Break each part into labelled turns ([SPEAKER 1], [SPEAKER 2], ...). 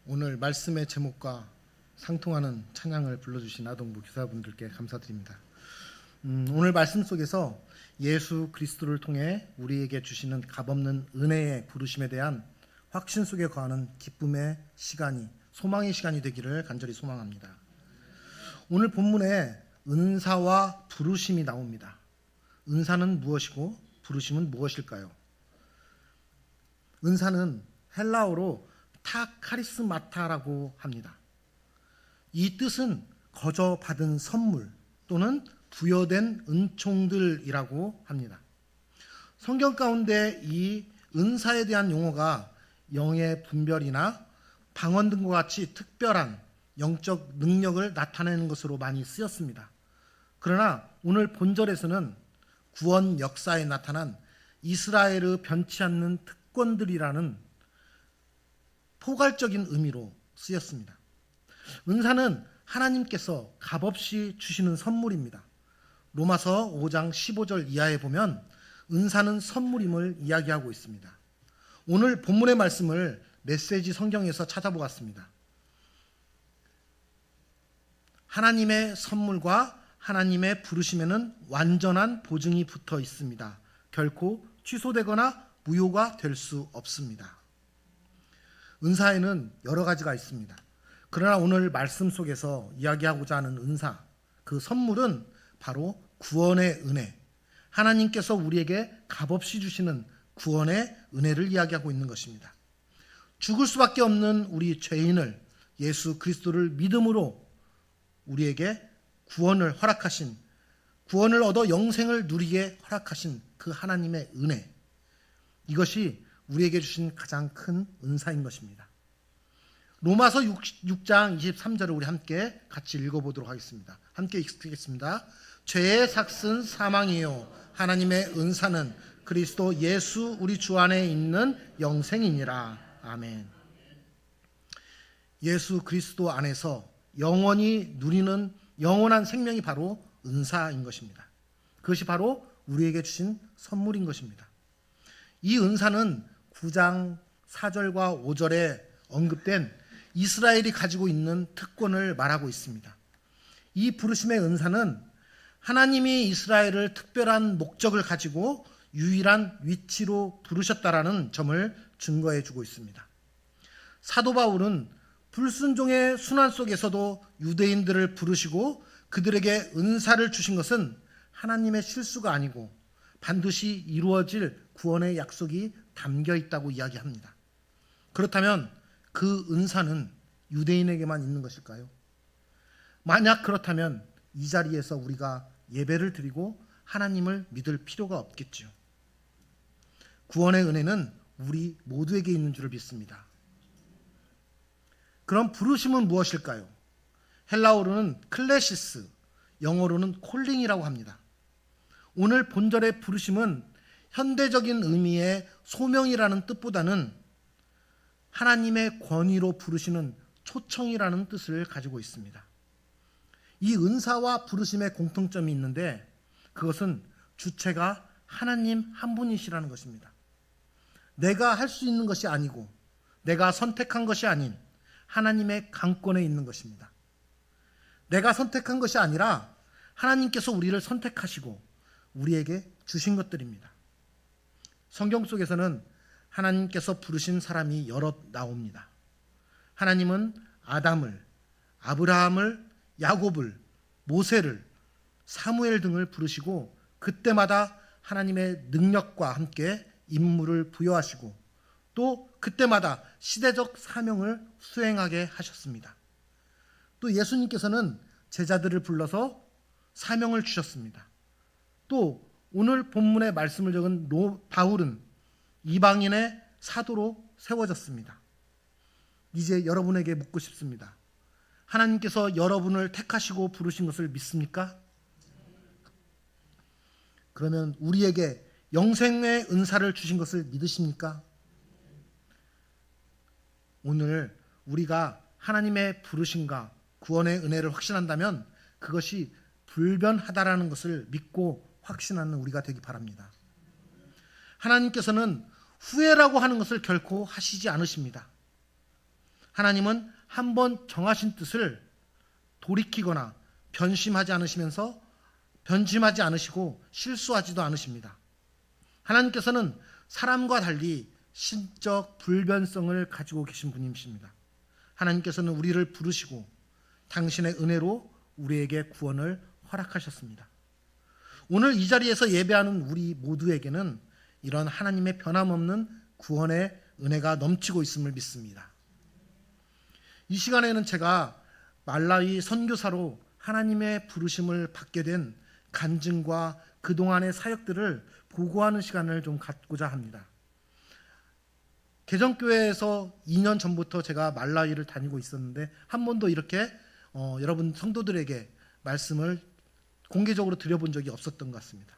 [SPEAKER 1] 오늘 말씀의 제목과 상통하는 찬양을 불러주신 아동부 교사분들께 감사드립니다. 오늘 말씀 속에서 예수 그리스도를 통해 우리에게 주시는 값없는 은혜의 부르심에 대한 확신 속에 거하는 기쁨의 시간이, 소망의 시간이 되기를 간절히 소망합니다. 오늘 본문에 은사와 부르심이 나옵니다. 은사는 무엇이고 부르심은 무엇일까요? 은사는 헬라어로 타카리스마타라고 합니다. 이 뜻은 거저 받은 선물 또는 부여된 은총들이라고 합니다. 성경 가운데 이 은사에 대한 용어가 영의 분별이나 방언 등과 같이 특별한 영적 능력을 나타내는 것으로 많이 쓰였습니다. 그러나 오늘 본절에서는 구원 역사에 나타난 이스라엘의 변치 않는 특권들이라는 포괄적인 의미로 쓰였습니다. 은사는 하나님께서 값없이 주시는 선물입니다. 로마서 5장 15절 이하에 보면 은사는 선물임을 이야기하고 있습니다. 오늘 본문의 말씀을 메시지 성경에서 찾아보았습니다. 하나님의 선물과 하나님의 부르심에는 완전한 보증이 붙어 있습니다. 결코 취소되거나 무효가 될 수 없습니다. 은사에는 여러 가지가 있습니다. 그러나 오늘 말씀 속에서 이야기하고자 하는 은사, 그 선물은 바로 구원의 은혜, 하나님께서 우리에게 값없이 주시는 구원의 은혜를 이야기하고 있는 것입니다. 죽을 수밖에 없는 우리 죄인을 예수 그리스도를 믿음으로 우리에게 구원을 허락하신, 구원을 얻어 영생을 누리게 허락하신 그 하나님의 은혜, 이것이 우리에게 주신 가장 큰 은사인 것입니다. 로마서 6장 23절을 우리 함께 같이 읽어보도록 하겠습니다. 함께 읽겠습니다. 죄의 삭은 사망이요 하나님의 은사는 그리스도 예수 우리 주 안에 있는 영생이니라. 아멘. 예수 그리스도 안에서 영원히 누리는 영원한 생명이 바로 은사인 것입니다. 그것이 바로 우리에게 주신 선물인 것입니다. 이 은사는 9장 4절과 5절에 언급된 이스라엘이 가지고 있는 특권을 말하고 있습니다. 이 부르심의 은사는 하나님이 이스라엘을 특별한 목적을 가지고 유일한 위치로 부르셨다라는 점을 증거해 주고 있습니다. 사도 바울은 불순종의 순환 속에서도 유대인들을 부르시고 그들에게 은사를 주신 것은 하나님의 실수가 아니고 반드시 이루어질 구원의 약속이 담겨 있다고 이야기합니다. 그렇다면 그 은사는 유대인에게만 있는 것일까요? 만약 그렇다면 이 자리에서 우리가 예배를 드리고 하나님을 믿을 필요가 없겠죠. 구원의 은혜는 우리 모두에게 있는 줄을 믿습니다. 그럼 부르심은 무엇일까요? 헬라어로는 클레시스, 영어로는 콜링이라고 합니다. 오늘 본절의 부르심은 현대적인 의미의 소명이라는 뜻보다는 하나님의 권위로 부르시는 초청이라는 뜻을 가지고 있습니다. 이 은사와 부르심의 공통점이 있는데 그것은 주체가 하나님 한 분이시라는 것입니다. 내가 할 수 있는 것이 아니고 내가 선택한 것이 아닌 하나님의 강권에 있는 것입니다. 내가 선택한 것이 아니라 하나님께서 우리를 선택하시고 우리에게 주신 것들입니다. 성경 속에서는 하나님께서 부르신 사람이 여럿 나옵니다. 하나님은 아담을, 아브라함을, 야곱을, 모세를, 사무엘 등을 부르시고 그때마다 하나님의 능력과 함께 임무를 부여하시고 또 그때마다 시대적 사명을 수행하게 하셨습니다. 또 예수님께서는 제자들을 불러서 사명을 주셨습니다. 또 오늘 본문의 말씀을 적은 바울은 이방인의 사도로 세워졌습니다. 이제 여러분에게 묻고 싶습니다. 하나님께서 여러분을 택하시고 부르신 것을 믿습니까? 그러면 우리에게 영생의 은사를 주신 것을 믿으십니까? 오늘 우리가 하나님의 부르심과 구원의 은혜를 확신한다면 그것이 불변하다라는 것을 믿고 확신하는 우리가 되기 바랍니다. 하나님께서는 후회라고 하는 것을 결코 하시지 않으십니다. 하나님은 한번 정하신 뜻을 돌이키거나 변심하지 않으시고 실수하지도 않으십니다. 하나님께서는 사람과 달리 신적 불변성을 가지고 계신 분이십니다. 하나님께서는 우리를 부르시고 당신의 은혜로 우리에게 구원을 허락하셨습니다. 오늘 이 자리에서 예배하는 우리 모두에게는 이런 하나님의 변함없는 구원의 은혜가 넘치고 있음을 믿습니다. 이 시간에는 제가 말라위 선교사로 하나님의 부르심을 받게 된 간증과 그동안의 사역들을 보고하는 시간을 좀 갖고자 합니다. 개정교회에서 2년 전부터 제가 말라위를 다니고 있었는데 한 번도 이렇게 여러분 성도들에게 말씀을 공개적으로 드려본 적이 없었던 것 같습니다.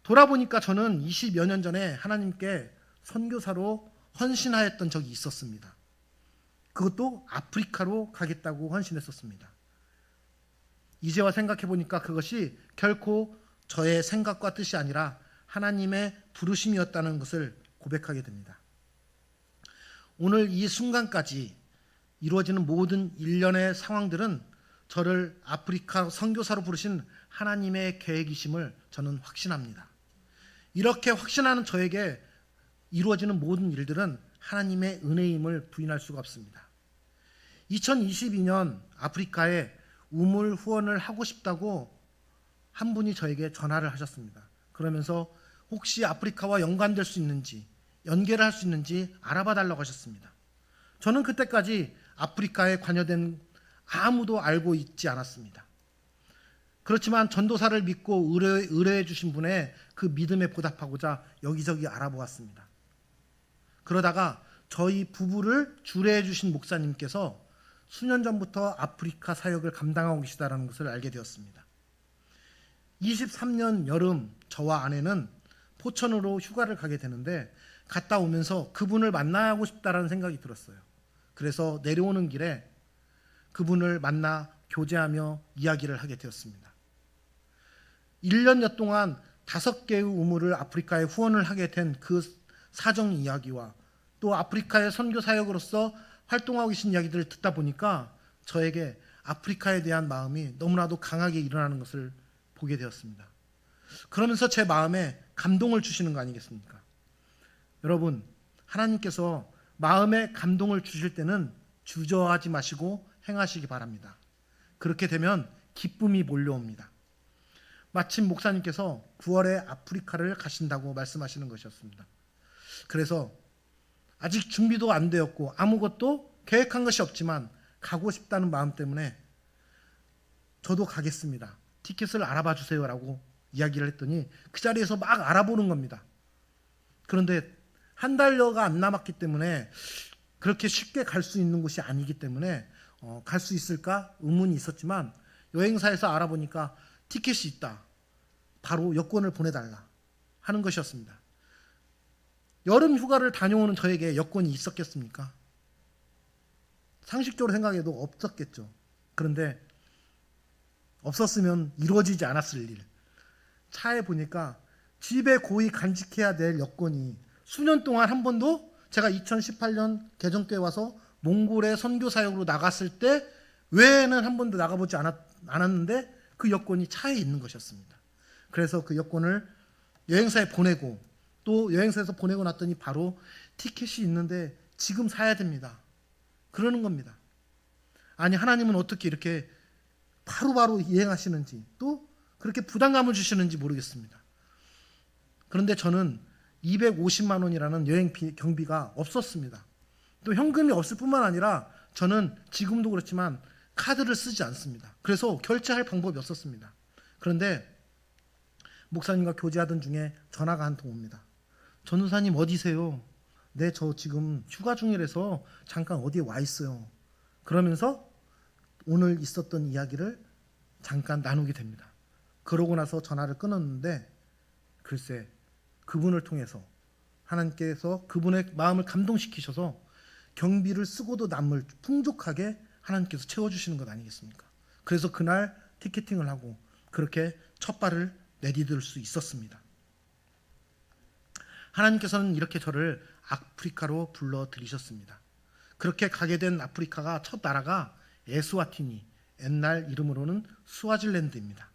[SPEAKER 1] 돌아보니까 저는 20여 년 전에 하나님께 선교사로 헌신하였던 적이 있었습니다. 그것도 아프리카로 가겠다고 헌신했었습니다. 이제와 생각해 보니까 그것이 결코 저의 생각과 뜻이 아니라 하나님의 부르심이었다는 것을 고백하게 됩니다. 오늘 이 순간까지 이루어지는 모든 일련의 상황들은 저를 아프리카 선교사로 부르신 하나님의 계획이심을 저는 확신합니다. 이렇게 확신하는 저에게 이루어지는 모든 일들은 하나님의 은혜임을 부인할 수가 없습니다. 2022년 아프리카에 우물 후원을 하고 싶다고 한 분이 저에게 전화를 하셨습니다. 그러면서 혹시 아프리카와 연관될 수 있는지, 연계를 할 수 있는지 알아봐 달라고 하셨습니다. 저는 그때까지 아프리카에 관여된 아무도 알고 있지 않았습니다. 그렇지만 전도사를 믿고 의뢰해 주신 분의 그 믿음에 보답하고자 여기저기 알아보았습니다. 그러다가 저희 부부를 주례해 주신 목사님께서 수년 전부터 아프리카 사역을 감당하고 계시다는 것을 알게 되었습니다. 23년 여름 저와 아내는 포천으로 휴가를 가게 되는데 갔다 오면서 그분을 만나고 싶다라는 생각이 들었어요. 그래서 내려오는 길에 그분을 만나 교제하며 이야기를 하게 되었습니다. 1년여 동안 5개의 우물을 아프리카에 후원을 하게 된 그 사정 이야기와 또 아프리카의 선교 사역으로서 활동하고 계신 이야기들을 듣다 보니까 저에게 아프리카에 대한 마음이 너무나도 강하게 일어나는 것을 보게 되었습니다. 그러면서 제 마음에 감동을 주시는 거 아니겠습니까? 여러분, 하나님께서 마음에 감동을 주실 때는 주저하지 마시고 행하시기 바랍니다. 그렇게 되면 기쁨이 몰려옵니다. 마침 목사님께서 9월에 아프리카를 가신다고 말씀하시는 것이었습니다. 그래서 아직 준비도 안 되었고 아무것도 계획한 것이 없지만 가고 싶다는 마음 때문에 저도 가겠습니다. 티켓을 알아봐 주세요라고 이야기를 했더니 그 자리에서 막 알아보는 겁니다. 그런데 한 달여가 안 남았기 때문에 그렇게 쉽게 갈 수 있는 곳이 아니기 때문에 갈 수 있을까 의문이 있었지만 여행사에서 알아보니까 티켓이 있다. 바로 여권을 보내달라 하는 것이었습니다. 여름 휴가를 다녀오는 저에게 여권이 있었겠습니까? 상식적으로 생각해도 없었겠죠. 그런데 없었으면 이루어지지 않았을 일. 차에 보니까 집에 고이 간직해야 될 여권이 수년 동안 한 번도 제가 2018년 개정교회 와서 몽골에 선교 사역으로 나갔을 때 외에는 한 번도 나가보지 않았는데 그 여권이 차에 있는 것이었습니다. 그래서 그 여권을 여행사에 보내고 또 여행사에서 보내고 났더니 바로 티켓이 있는데 지금 사야 됩니다. 그러는 겁니다. 아니 하나님은 어떻게 이렇게 바로바로 이행하시는지 또 그렇게 부담감을 주시는지 모르겠습니다. 그런데 저는 250만 원이라는 여행 경비가 없었습니다. 또 현금이 없을 뿐만 아니라 저는 지금도 그렇지만 카드를 쓰지 않습니다. 그래서 결제할 방법이 없었습니다. 그런데 목사님과 교제하던 중에 전화가 한 통 옵니다. 전도사님 어디세요? 네, 저 지금 휴가 중이라서 잠깐 어디에 와 있어요. 그러면서 오늘 있었던 이야기를 잠깐 나누게 됩니다. 그러고 나서 전화를 끊었는데 글쎄 그분을 통해서 하나님께서 그분의 마음을 감동시키셔서 경비를 쓰고도 남을 풍족하게 하나님께서 채워주시는 것 아니겠습니까? 그래서 그날 티켓팅을 하고 그렇게 첫 발을 내디딜 수 있었습니다. 하나님께서는 이렇게 저를 아프리카로 불러들이셨습니다. 그렇게 가게 된 아프리카가 첫 나라가 에스와티니, 옛날 이름으로는 스와질랜드입니다.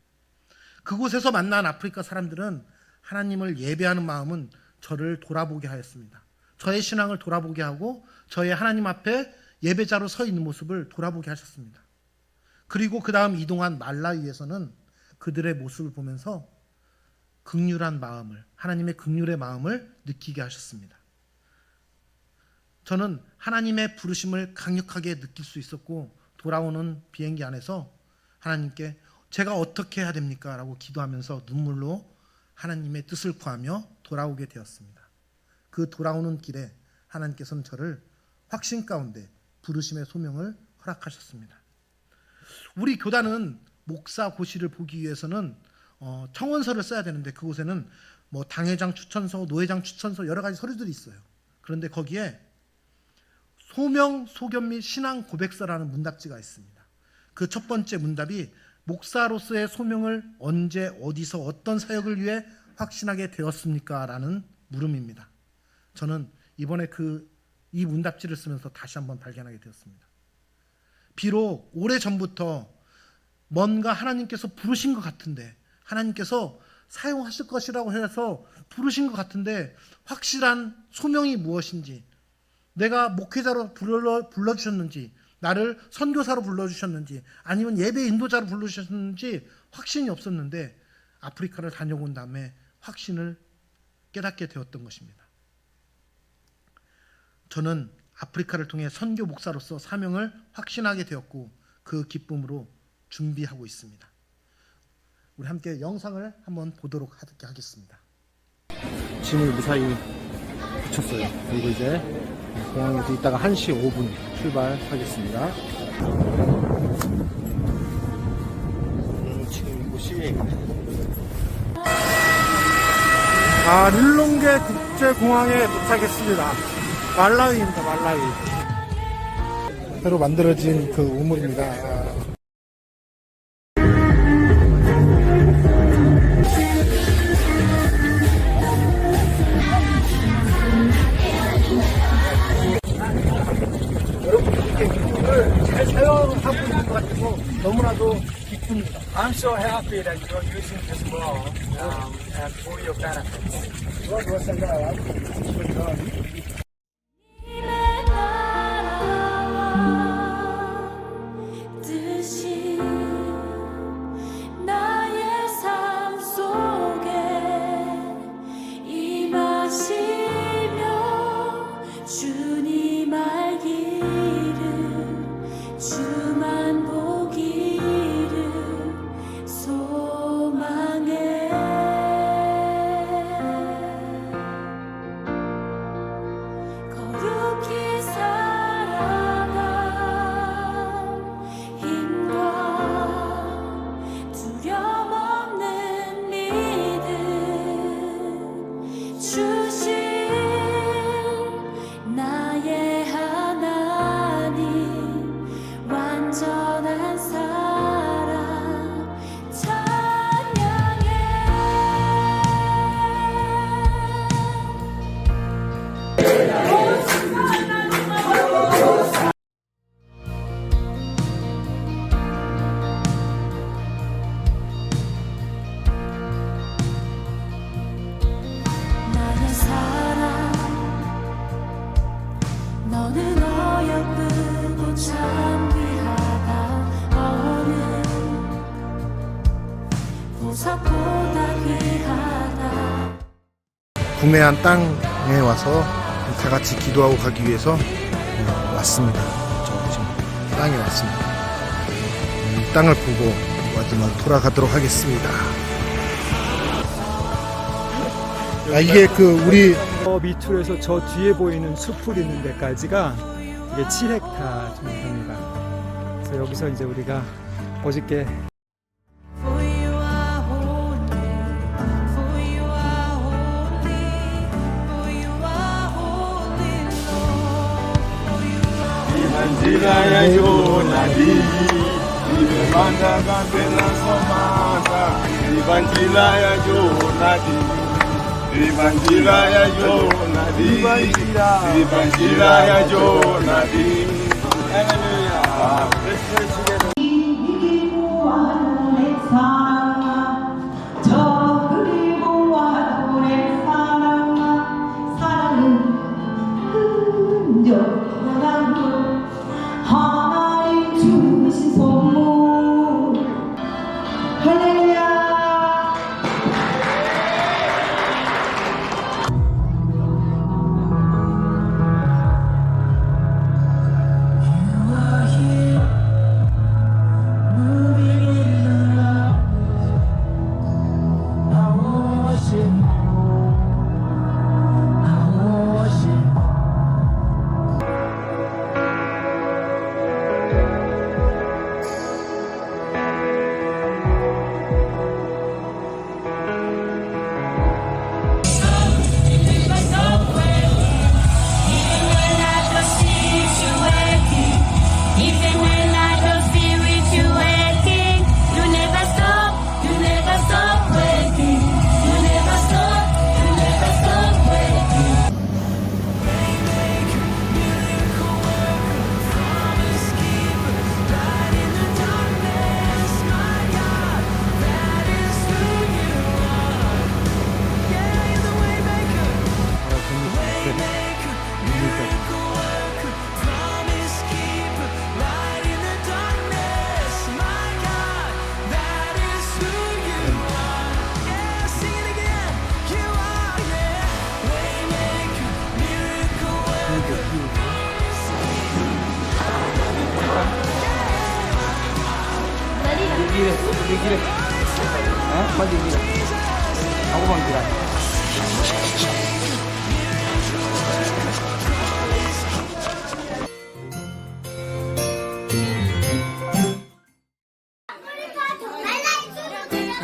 [SPEAKER 1] 그곳에서 만난 아프리카 사람들은 하나님을 예배하는 마음은 저를 돌아보게 하였습니다. 저의 신앙을 돌아보게 하고 저의 하나님 앞에 예배자로 서 있는 모습을 돌아보게 하셨습니다. 그리고 그 다음 이동한 말라위에서는 그들의 모습을 보면서 긍휼한 마음을, 하나님의 긍휼의 마음을 느끼게 하셨습니다. 저는 하나님의 부르심을 강력하게 느낄 수 있었고, 돌아오는 비행기 안에서 하나님께 제가 어떻게 해야 됩니까? 라고 기도하면서 눈물로 하나님의 뜻을 구하며 돌아오게 되었습니다. 그 돌아오는 길에 하나님께서는 저를 확신 가운데 부르심의 소명을 허락하셨습니다. 우리 교단은 목사 고시를 보기 위해서는 청원서를 써야 되는데, 그곳에는 뭐 당회장 추천서, 노회장 추천서 여러 가지 서류들이 있어요. 그런데 거기에 소명, 소견 및 신앙 고백서라는 문답지가 있습니다. 그 첫 번째 문답이 목사로서의 소명을 언제, 어디서, 어떤 사역을 위해 확신하게 되었습니까? 라는 물음입니다. 저는 이번에 이 문답지를 쓰면서 다시 한번 발견하게 되었습니다. 비록 오래전부터 뭔가 하나님께서 부르신 것 같은데, 하나님께서 사용하실 것이라고 해서 부르신 것 같은데, 확실한 소명이 무엇인지, 내가 목회자로 불러주셨는지, 나를 선교사로 불러주셨는지, 아니면 예배 인도자로 불러주셨는지 확신이 없었는데, 아프리카를 다녀온 다음에 확신을 깨닫게 되었던 것입니다. 저는 아프리카를 통해 선교 목사로서 사명을 확신하게 되었고, 그 기쁨으로 준비하고 있습니다. 우리 함께 영상을 한번 보도록 하겠습니다.
[SPEAKER 2] 짐을 무사히 붙였어요. 그리고 이제 공항에서 이따가 1시 5분 출발하겠습니다. 지금 이곳이 릴롱게 국제공항에 도착했습니다. 말라위입니다. 말라위. 새로 만들어진 그 우물입니다. 잘 사용하고 있는 것 같아서 너무나도 기쁩니다.
[SPEAKER 3] I'm so happy that you're using this law and for your benefits.
[SPEAKER 1] 구매한 땅에 와서 다 같이 기도하고 가기 위해서 왔습니다. 저 지금 땅에 왔습니다. 이 땅을 보고 마지막 돌아가도록 하겠습니다. 이게 우리
[SPEAKER 2] 밑으로에서 저 뒤에 보이는 숲을 있는 데까지가 이게 7헥타 정도 됩니다. 그래서 여기서 이제 우리가 어저께
[SPEAKER 3] Manjilaya Yonadi, Banda Gambela Somasa, Evangelaya Yonadi,
[SPEAKER 4] Dibanjiraya Jonadi, Dibanjiraya Jonadi. Hallelujah.
[SPEAKER 5] 이기고 와도내 사랑아 저 그리고 와도내 사랑아 사랑은 흔적하다고 하나님 주신 선물 할렐루야.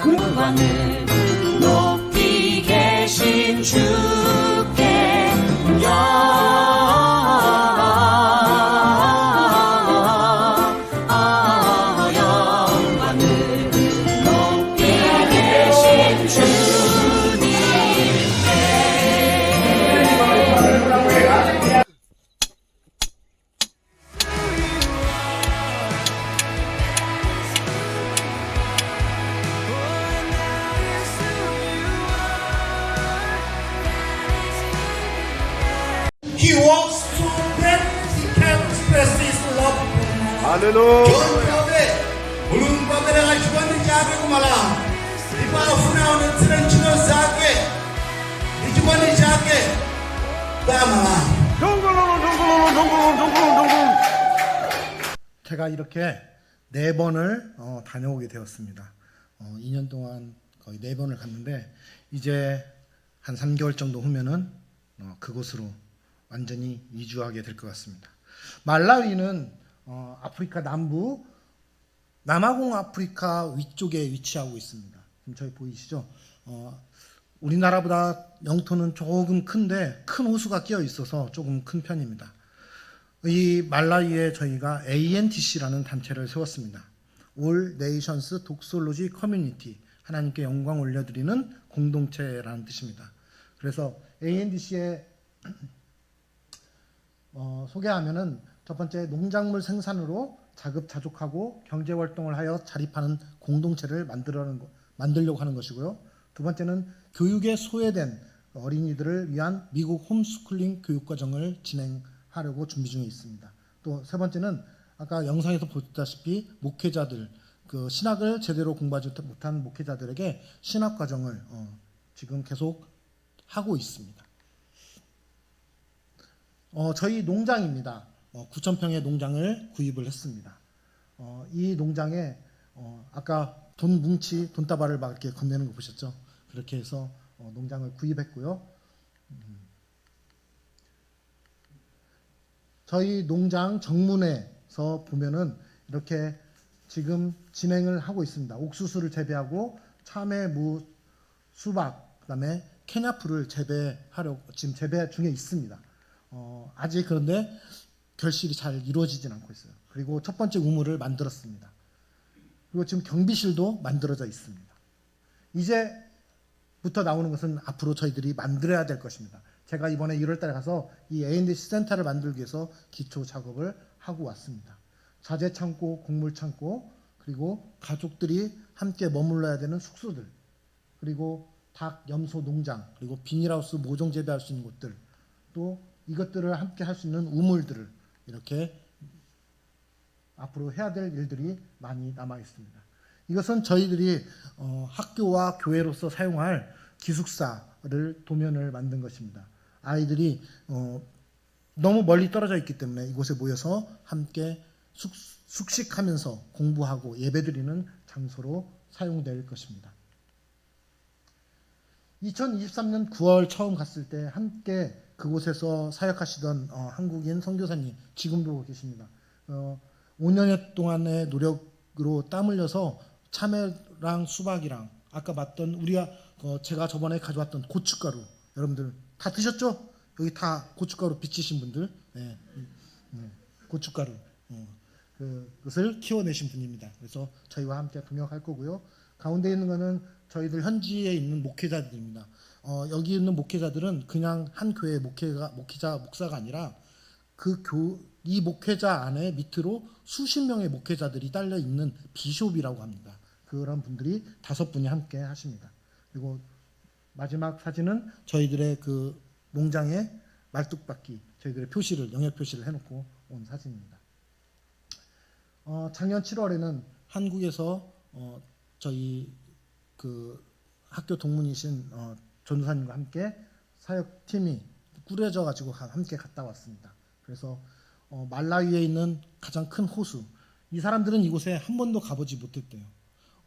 [SPEAKER 6] 영광을 높이 계신 주께 영광을 높이 계신 주님께
[SPEAKER 7] He wants to spread, he can express his love.
[SPEAKER 4] Hallelujah.
[SPEAKER 7] Belum pameran ajuan di jaga malam. Di bawah funaunan sedang cino zake. Di juan di jaga. Bamalan.
[SPEAKER 1] 제가 이렇게 4번을 다녀오게 되었습니다. 2년 동안 거의 4번을 갔는데 이제 한 3개월 정도 후면은 그곳으로 완전히 이주하게 될 것 같습니다. 말라위는 아프리카 남부 남아공 아프리카 위쪽에 위치하고 있습니다. 지금 저기 보이시죠? 우리나라보다 영토는 조금 큰데 큰 호수가 끼어 있어서 조금 큰 편입니다. 이 말라위에 저희가 ANTC라는 단체를 세웠습니다. All Nations Doxology Community, 하나님께 영광 올려드리는 공동체라는 뜻입니다. 그래서 ANTC에 소개하면은 첫 번째, 농작물 생산으로 자급자족하고 경제활동을 하여 자립하는 공동체를 만들려고 하는 것이고요. 두 번째는 교육에 소외된 어린이들을 위한 미국 홈스쿨링 교육과정을 진행하려고 준비 중에 있습니다. 또 세 번째는 아까 영상에서 보셨다시피 목회자들, 그 신학을 제대로 공부하지 못한 목회자들에게 신학과정을 지금 계속 하고 있습니다. 저희 농장입니다. 9,000평의 농장을 구입을 했습니다. 이 농장에 아까 돈다발을 막 이렇게 건네는 거 보셨죠? 그렇게 해서 농장을 구입했고요. 저희 농장 정문에서 보면은 이렇게 지금 진행을 하고 있습니다. 옥수수를 재배하고 참외, 무, 수박, 그다음에 캐냐풀을 재배하려고 지금 재배 중에 있습니다. 아직 그런데 결실이 잘 이루어지진 않고 있어요. 그리고 첫 번째 우물을 만들었습니다. 그리고 지금 경비실도 만들어져 있습니다. 이제 부터 나오는 것은 앞으로 저희들이 만들어야 될 것입니다. 제가 이번에 1월 달에 가서 이 A&DC 센터를 만들기 위해서 기초 작업을 하고 왔습니다. 자재 창고, 곡물 창고, 그리고 가족들이 함께 머물러야 되는 숙소들, 그리고 닭, 염소 농장, 그리고 비닐하우스 모종 재배할 수 있는 곳들, 또 이것들을 함께 할 수 있는 우물들을 이렇게 앞으로 해야 될 일들이 많이 남아 있습니다. 이것은 저희들이 학교와 교회로서 사용할 기숙사를 도면을 만든 것입니다. 아이들이 너무 멀리 떨어져 있기 때문에 이곳에 모여서 함께 숙식하면서 공부하고 예배드리는 장소로 사용될 것입니다. 2023년 9월 처음 갔을 때 함께 그곳에서 사역하시던 한국인 선교사님 지금도 계십니다. 5년여 동안의 노력으로 땀 흘려서 참외랑 수박이랑 아까 봤던 제가 저번에 가져왔던 고춧가루, 여러분들 다 드셨죠? 여기 다 고춧가루 빚으신 분들, 네, 고춧가루 그것을 키워내신 분입니다. 그래서 저희와 함께 동역할 거고요. 가운데 있는 거는 저희들 현지에 있는 목회자들입니다. 여기 있는 목회자들은 그냥 한 교회 목사가 아니라 이 목회자 안에 밑으로 수십 명의 목회자들이 딸려 있는 비숍이라고 합니다. 그런 분들이 5분이 함께 하십니다. 그리고 마지막 사진은 저희들의 그 농장에 말뚝박기, 저희들의 영역 표시를 해놓고 온 사진입니다. 작년 7월에는 한국에서 저희 그 학교 동문이신 전도사님과 함께 사역팀이 꾸려져 가지고 함께 갔다 왔습니다. 그래서 말라위에 있는 가장 큰 호수, 이 사람들은 이곳에 한 번도 가보지 못했대요.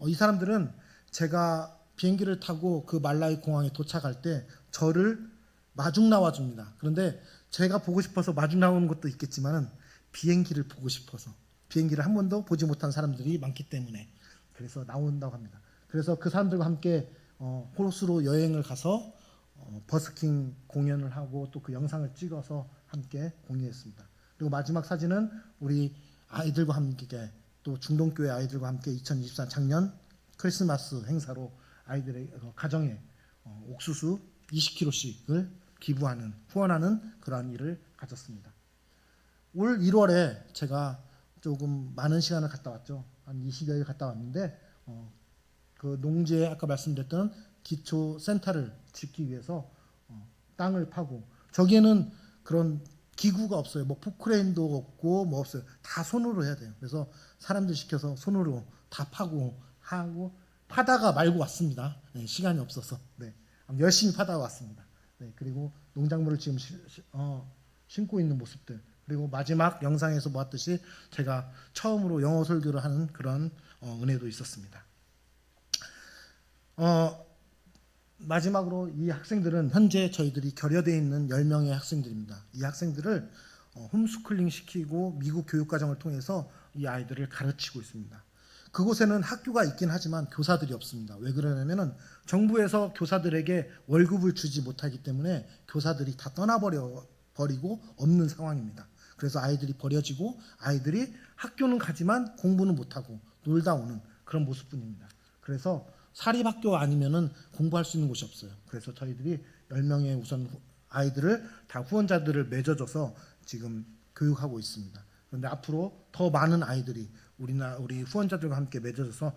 [SPEAKER 1] 이 사람들은 제가 비행기를 타고 그 말라위 공항에 도착할 때 저를 마중 나와줍니다. 그런데 제가 보고 싶어서 마중 나오는 것도 있겠지만은 비행기를 보고 싶어서, 비행기를 한 번도 보지 못한 사람들이 많기 때문에 그래서 나온다고 합니다. 그래서 그 사람들과 함께 호수로 여행을 가서 버스킹 공연을 하고 또 그 영상을 찍어서 함께 공유했습니다. 그리고 마지막 사진은 우리 아이들과 함께, 또 중동교회 아이들과 함께 2024 작년 크리스마스 행사로 아이들의 가정에 옥수수 20kg씩을 기부하는, 후원하는 그러한 일을 가졌습니다. 올 1월에 제가 조금 많은 시간을 갔다 왔죠. 한 20여일 갔다 왔는데 그 농지에 아까 말씀드렸던 기초 센터를 짓기 위해서 땅을 파고, 저기에는 그런 기구가 없어요. 뭐 포크레인도 없고 뭐 없어요. 다 손으로 해야 돼요. 그래서 사람들 시켜서 손으로 다 파고 하고, 파다가 말고 왔습니다. 네, 시간이 없어서. 네, 열심히 파다 왔습니다. 네, 그리고 농작물을 지금 심고 있는 모습들, 그리고 마지막 영상에서 보았듯이 제가 처음으로 영어 설교를 하는 그런 은혜도 있었습니다. 마지막으로 이 학생들은 현재 저희들이 결여되어 있는 10명의 학생들입니다. 이 학생들을 홈스쿨링 시키고 미국 교육과정을 통해서 이 아이들을 가르치고 있습니다. 그곳에는 학교가 있긴 하지만 교사들이 없습니다. 왜 그러냐면은 정부에서 교사들에게 월급을 주지 못하기 때문에 교사들이 다 떠나버리고 없는 상황입니다. 그래서 아이들이 버려지고 아이들이 학교는 가지만 공부는 못하고 놀다 오는 그런 모습뿐입니다. 그래서 사립학교 아니면은 공부할 수 있는 곳이 없어요. 그래서 저희들이 10명의 우선 아이들을 다 후원자들을 맺어줘서 지금 교육하고 있습니다. 그런데 앞으로 더 많은 아이들이 우리 후원자들과 함께 맺어져서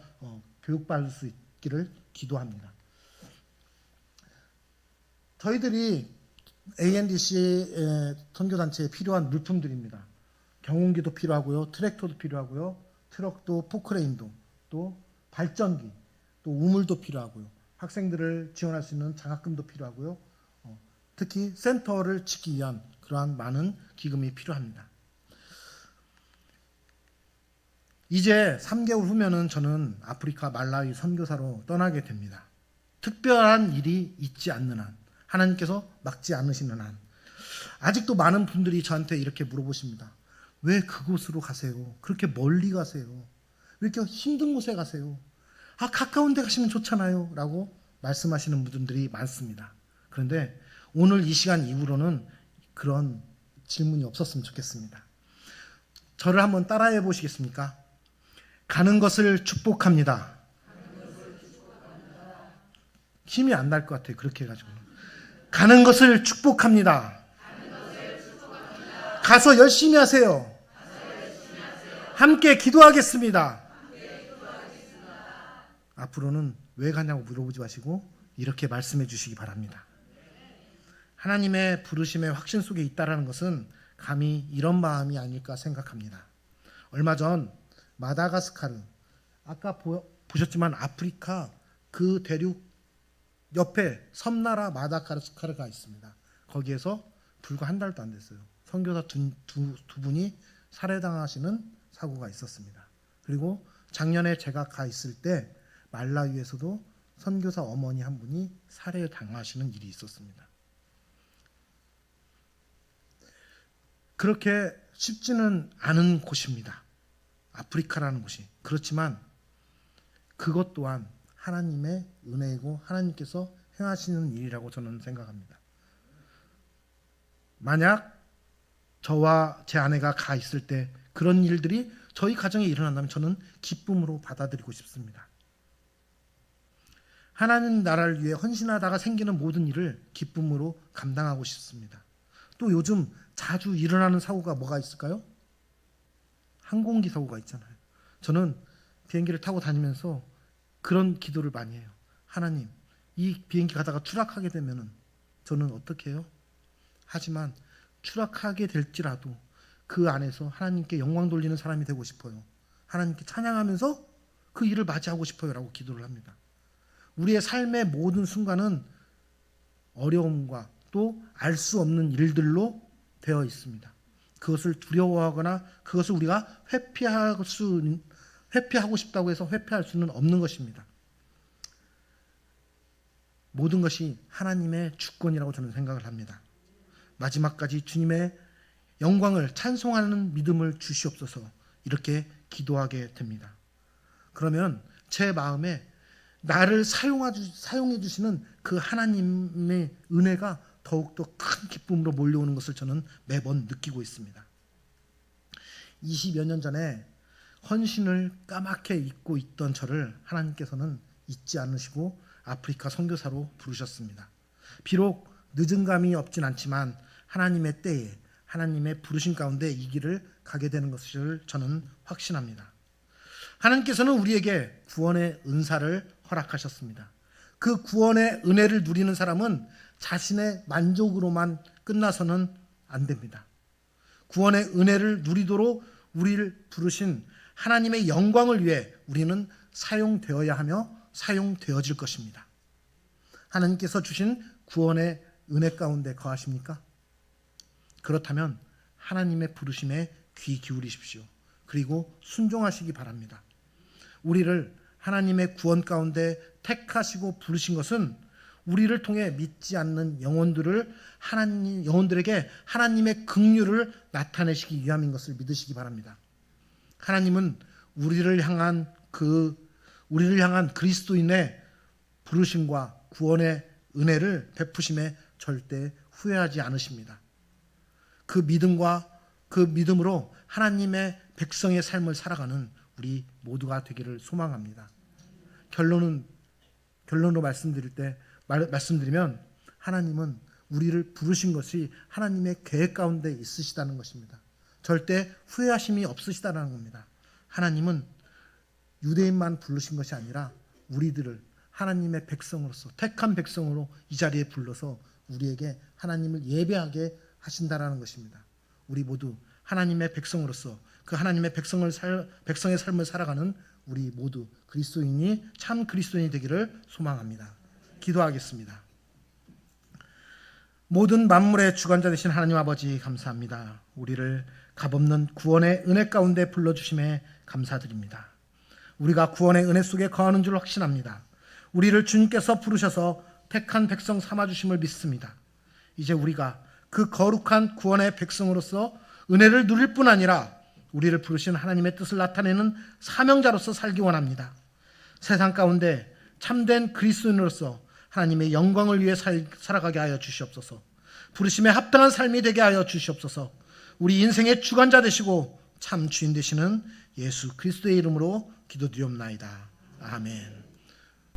[SPEAKER 1] 교육받을 수 있기를 기도합니다. 저희들이 A&DC 선교단체에 필요한 물품들입니다. 경운기도 필요하고요, 트랙터도 필요하고요, 트럭도, 포크레인도, 또 발전기, 또 우물도 필요하고요, 학생들을 지원할 수 있는 장학금도 필요하고요, 특히 센터를 짓기 위한 그러한 많은 기금이 필요합니다. 이제 3개월 후면은 저는 아프리카 말라위 선교사로 떠나게 됩니다. 특별한 일이 있지 않는 한, 하나님께서 막지 않으시는 한, 아직도 많은 분들이 저한테 이렇게 물어보십니다. 왜 그곳으로 가세요? 그렇게 멀리 가세요? 왜 이렇게 힘든 곳에 가세요? 가까운 데 가시면 좋잖아요 라고 말씀하시는 분들이 많습니다. 그런데 오늘 이 시간 이후로는 그런 질문이 없었으면 좋겠습니다. 저를 한번 따라해 보시겠습니까? 가는 것을 축복합니다. 힘이 안 날 것 같아요. 그렇게 해가지고. 가는 것을 축복합니다. 가서 열심히 하세요. 함께 기도하겠습니다. 앞으로는 왜 가냐고 물어보지 마시고 이렇게 말씀해 주시기 바랍니다. 하나님의 부르심의 확신 속에 있다라는 것은 감히 이런 마음이 아닐까 생각합니다. 얼마 전 마다가스카르, 아까 보셨지만 아프리카 그 대륙 옆에 섬나라 마다가스카르가 있습니다. 거기에서 불과 한 달도 안 됐어요. 선교사 두 분이 살해당하시는 사고가 있었습니다. 그리고 작년에 제가 가 있을 때 말라위에서도 선교사 어머니 한 분이 살해당하시는 일이 있었습니다. 그렇게 쉽지는 않은 곳입니다. 아프리카라는 곳이. 그렇지만 그것 또한 하나님의 은혜이고 하나님께서 행하시는 일이라고 저는 생각합니다. 만약 저와 제 아내가 가 있을 때 그런 일들이 저희 가정에 일어난다면 저는 기쁨으로 받아들이고 싶습니다. 하나님 나라를 위해 헌신하다가 생기는 모든 일을 기쁨으로 감당하고 싶습니다. 또 요즘 자주 일어나는 사고가 뭐가 있을까요? 항공기 사고가 있잖아요. 저는 비행기를 타고 다니면서 그런 기도를 많이 해요. 하나님, 이 비행기 가다가 추락하게 되면은 저는 어떻게 해요? 하지만 추락하게 될지라도 그 안에서 하나님께 영광 돌리는 사람이 되고 싶어요. 하나님께 찬양하면서 그 일을 맞이하고 싶어요 라고 기도를 합니다. 우리의 삶의 모든 순간은 어려움과 또 알 수 없는 일들로 되어 있습니다. 그것을 두려워하거나 그것을 우리가 회피하고 싶다고 해서 회피할 수는 없는 것입니다. 모든 것이 하나님의 주권이라고 저는 생각을 합니다. 마지막까지 주님의 영광을 찬송하는 믿음을 주시옵소서 이렇게 기도하게 됩니다. 그러면 제 마음에 나를 사용해 주시는 그 하나님의 은혜가 더욱더 큰 기쁨으로 몰려오는 것을 저는 매번 느끼고 있습니다. 20여 년 전에 헌신을 까맣게 잊고 있던 저를 하나님께서는 잊지 않으시고 아프리카 선교사로 부르셨습니다. 비록 늦은 감이 없진 않지만 하나님의 때에 하나님의 부르심 가운데 이 길을 가게 되는 것을 저는 확신합니다. 하나님께서는 우리에게 구원의 은사를 허락하셨습니다. 그 구원의 은혜를 누리는 사람은 자신의 만족으로만 끝나서는 안 됩니다. 구원의 은혜를 누리도록 우리를 부르신 하나님의 영광을 위해 우리는 사용되어야 하며 사용되어질 것입니다. 하나님께서 주신 구원의 은혜 가운데 거하십니까? 그렇다면 하나님의 부르심에 귀 기울이십시오. 그리고 순종하시기 바랍니다. 우리를 하나님의 구원 가운데 택하시고 부르신 것은 우리를 통해 믿지 않는 영혼들에게 하나님의 긍휼을 나타내시기 위함인 것을 믿으시기 바랍니다. 하나님은 우리를 향한 그리스도인의 부르심과 구원의 은혜를 베푸심에 절대 후회하지 않으십니다. 그 믿음으로 하나님의 백성의 삶을 살아가는 우리 모두가 되기를 소망합니다. 결론으로 말씀드리면 하나님은 우리를 부르신 것이 하나님의 계획 가운데 있으시다는 것입니다. 절대 후회하심이 없으시다는 겁니다. 하나님은 유대인만 부르신 것이 아니라 우리들을 하나님의 백성으로서 택한 백성으로 이 자리에 불러서 우리에게 하나님을 예배하게 하신다라는 것입니다. 우리 모두 하나님의 백성으로서 그 하나님의 백성의 삶을 살아가는 우리 모두 참 그리스도인이 되기를 소망합니다. 기도하겠습니다. 모든 만물의 주관자 되신 하나님 아버지 감사합니다. 우리를 값없는 구원의 은혜 가운데 불러주심에 감사드립니다. 우리가 구원의 은혜 속에 거하는 줄 확신합니다. 우리를 주님께서 부르셔서 택한 백성 삼아주심을 믿습니다. 이제 우리가 그 거룩한 구원의 백성으로서 은혜를 누릴 뿐 아니라 우리를 부르신 하나님의 뜻을 나타내는 사명자로서 살기 원합니다. 세상 가운데 참된 그리스도인으로서 하나님의 영광을 위해 살아가게 하여 주시옵소서. 부르심에 합당한 삶이 되게 하여 주시옵소서. 우리 인생의 주관자 되시고 참 주인 되시는 예수 그리스도의 이름으로 기도드리옵나이다. 아멘.